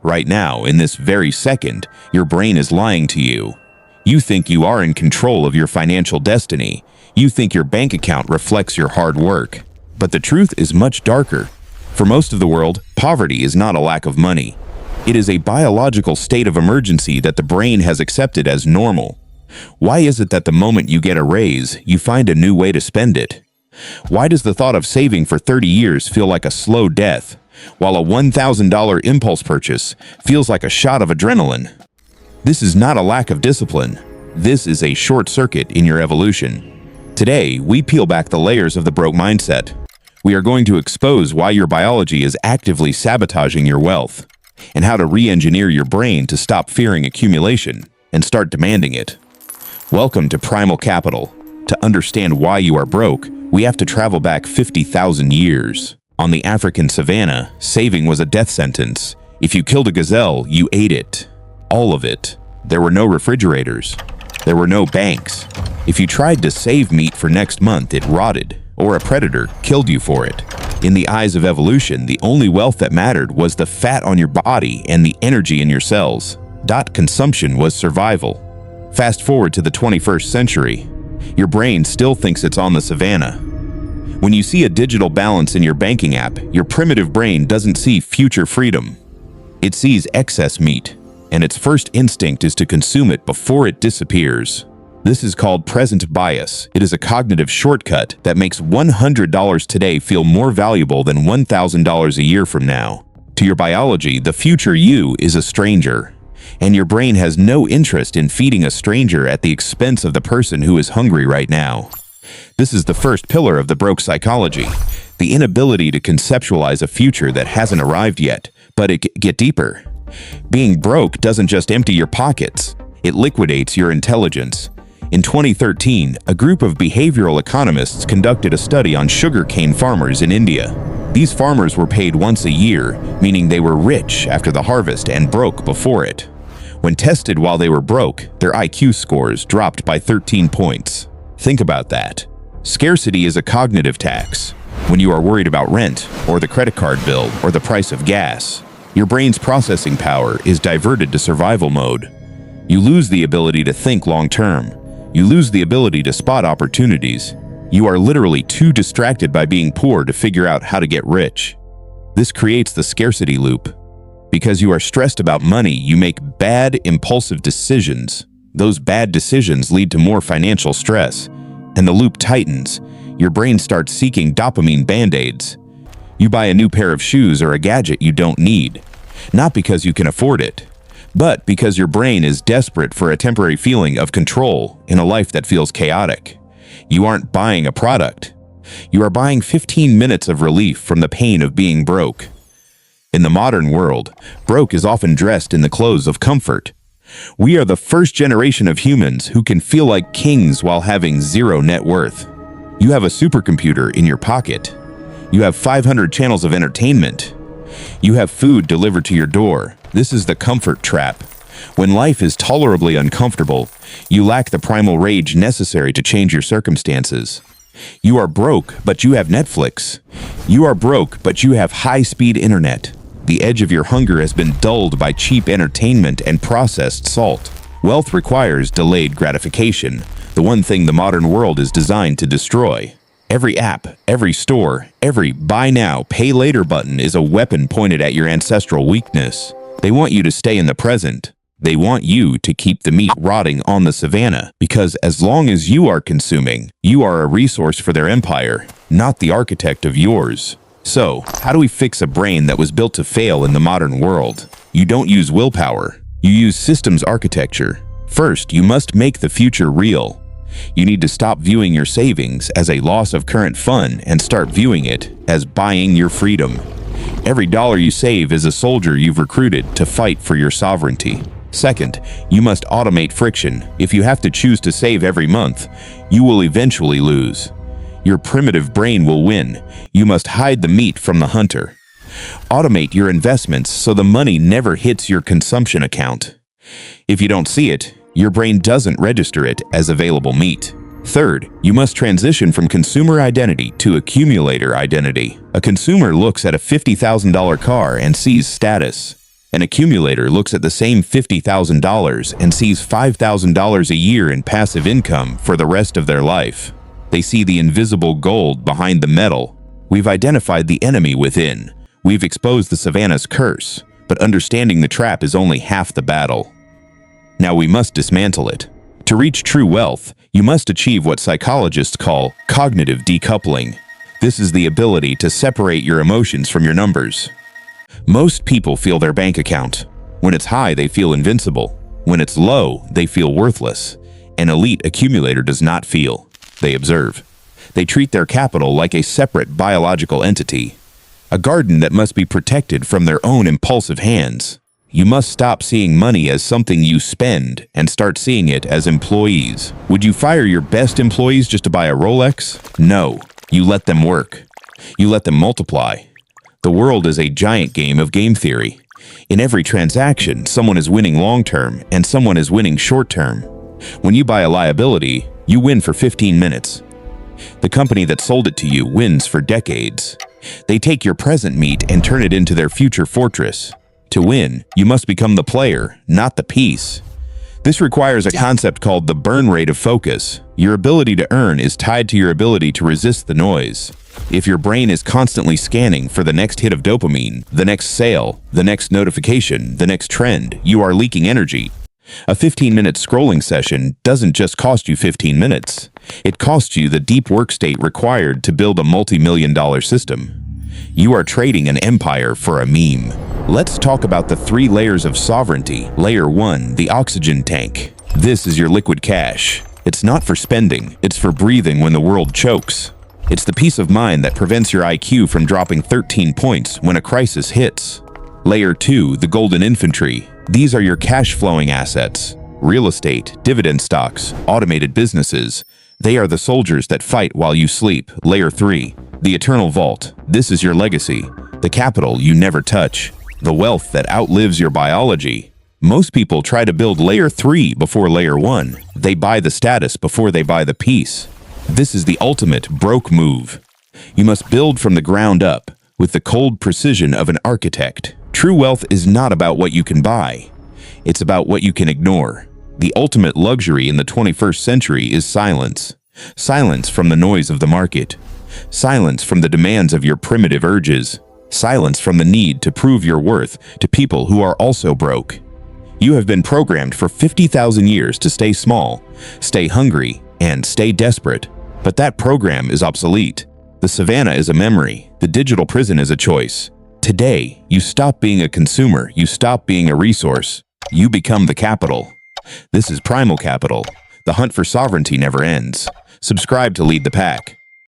Right now, in this very second, your brain is lying to you. You think you are in control of your financial destiny. You think your bank account reflects your hard work. But the truth is much darker. For most of the world, poverty is not a lack of money. It is a biological state of emergency that the brain has accepted as normal. Why is it that the moment you get a raise, you find a new way to spend it? Why does the thought of saving for 30 years feel like a slow death, while a $1,000 impulse purchase feels like a shot of adrenaline? This is not a lack of discipline. This is a short circuit in your evolution. Today, we peel back the layers of the broke mindset. We are going to expose why your biology is actively sabotaging your wealth, and how to re-engineer your brain to stop fearing accumulation and start demanding it. Welcome to Primal Capital. To understand why you are broke, we have to travel back 50,000 years. On the African Savannah, saving was a death sentence. If you killed a gazelle, you ate it. All of it. There were no refrigerators. There were no banks. If you tried to save meat for next month, it rotted, or a predator killed you for it. In the eyes of evolution, the only wealth that mattered was the fat on your body and the energy in your cells. Consumption was survival. Fast forward to the 21st century. Your brain still thinks it's on the savannah. When you see a digital balance in your banking app, your primitive brain doesn't see future freedom. It sees excess meat, and its first instinct is to consume it before it disappears. This is called present bias. It is a cognitive shortcut that makes $100 today feel more valuable than $1,000 a year from now. To your biology, the future you is a stranger, and your brain has no interest in feeding a stranger at the expense of the person who is hungry right now. This is the first pillar of the broke psychology, the inability to conceptualize a future that hasn't arrived yet, but it get deeper. Being broke doesn't just empty your pockets, it liquidates your intelligence. In 2013, a group of behavioral economists conducted a study on sugarcane farmers in India. These farmers were paid once a year, meaning they were rich after the harvest and broke before it. When tested while they were broke, their IQ scores dropped by 13 points. Think about that. Scarcity is a cognitive tax. When you are worried about rent, or the credit card bill, or the price of gas, your brain's processing power is diverted to survival mode. You lose the ability to think long-term. You lose the ability to spot opportunities. You are literally too distracted by being poor to figure out how to get rich. This creates the scarcity loop. Because you are stressed about money, you make bad, impulsive decisions. Those bad decisions lead to more financial stress, and the loop tightens. Your brain starts seeking dopamine band-aids. You buy a new pair of shoes or a gadget you don't need, not because you can afford it, but because your brain is desperate for a temporary feeling of control in a life that feels chaotic. You aren't buying a product. You are buying 15 minutes of relief from the pain of being broke. In the modern world, broke is often dressed in the clothes of comfort. We are the first generation of humans who can feel like kings while having zero net worth. You have a supercomputer in your pocket. You have 500 channels of entertainment. You have food delivered to your door. This is the comfort trap. When life is tolerably uncomfortable, you lack the primal rage necessary to change your circumstances. You are broke, but you have Netflix. You are broke, but you have high-speed internet. The edge of your hunger has been dulled by cheap entertainment and processed salt. Wealth requires delayed gratification, the one thing the modern world is designed to destroy. Every app, every store, every buy now, pay later button is a weapon pointed at your ancestral weakness. They want you to stay in the present. They want you to keep the meat rotting on the savannah, because as long as you are consuming, you are a resource for their empire, not the architect of yours. So, how do we fix a brain that was built to fail in the modern world? You don't use willpower. You use systems architecture. First, you must make the future real. You need to stop viewing your savings as a loss of current fun and start viewing it as buying your freedom. Every dollar you save is a soldier you've recruited to fight for your sovereignty. Second, you must automate friction. If you have to choose to save every month, you will eventually lose. Your primitive brain will win. You must hide the meat from the hunter. Automate your investments so the money never hits your consumption account. If you don't see it, your brain doesn't register it as available meat. Third, you must transition from consumer identity to accumulator identity. A consumer looks at a $50,000 car and sees status. An accumulator looks at the same $50,000 and sees $5,000 a year in passive income for the rest of their life. They see the invisible gold behind the metal. We've identified the enemy within. We've exposed the Savannah's curse, but understanding the trap is only half the battle. Now we must dismantle it. To reach true wealth, you must achieve what psychologists call cognitive decoupling. This is the ability to separate your emotions from your numbers. Most people feel their bank account. When it's high, they feel invincible. When it's low, they feel worthless. An elite accumulator does not feel. They observe. They treat their capital like a separate biological entity, a garden that must be protected from their own impulsive hands. You must stop seeing money as something you spend and start seeing it as employees. Would you fire your best employees just to buy a Rolex? No. You let them work. You let them multiply. The world is a giant game of game theory. In every transaction, someone is winning long-term and someone is winning short-term. When you buy a liability, you win for 15 minutes. The company that sold it to you wins for decades. They take your present meat and turn it into their future fortress. To win, you must become the player, not the piece. This requires a concept called the burn rate of focus. Your ability to earn is tied to your ability to resist the noise. If your brain is constantly scanning for the next hit of dopamine, the next sale, the next notification, the next trend, you are leaking energy. A 15-minute scrolling session doesn't just cost you 15 minutes. It costs you the deep work state required to build a multi-million-dollar system. You are trading an empire for a meme. Let's talk about the 3 layers of sovereignty. Layer 1, the oxygen tank. This is your liquid cash. It's not for spending, it's for breathing when the world chokes. It's the peace of mind that prevents your IQ from dropping 13 points when a crisis hits. Layer 2, the golden infantry. These are your cash-flowing assets. Real estate, dividend stocks, automated businesses. They are the soldiers that fight while you sleep. Layer 3, the eternal vault. This is your legacy, the capital you never touch, the wealth that outlives your biology. Most people try to build Layer 3 before Layer 1. They buy the status before they buy the peace. This is the ultimate broke move. You must build from the ground up, with the cold precision of an architect. True wealth is not about what you can buy. It's about what you can ignore. The ultimate luxury in the 21st century is silence. Silence from the noise of the market. Silence from the demands of your primitive urges. Silence from the need to prove your worth to people who are also broke. You have been programmed for 50,000 years to stay small, stay hungry, and stay desperate. But that program is obsolete. The Savannah is a memory. The digital prison is a choice. Today, you stop being a consumer. You stop being a resource. You become the capital. This is Primal Capital. The hunt for sovereignty never ends. Subscribe to lead the pack.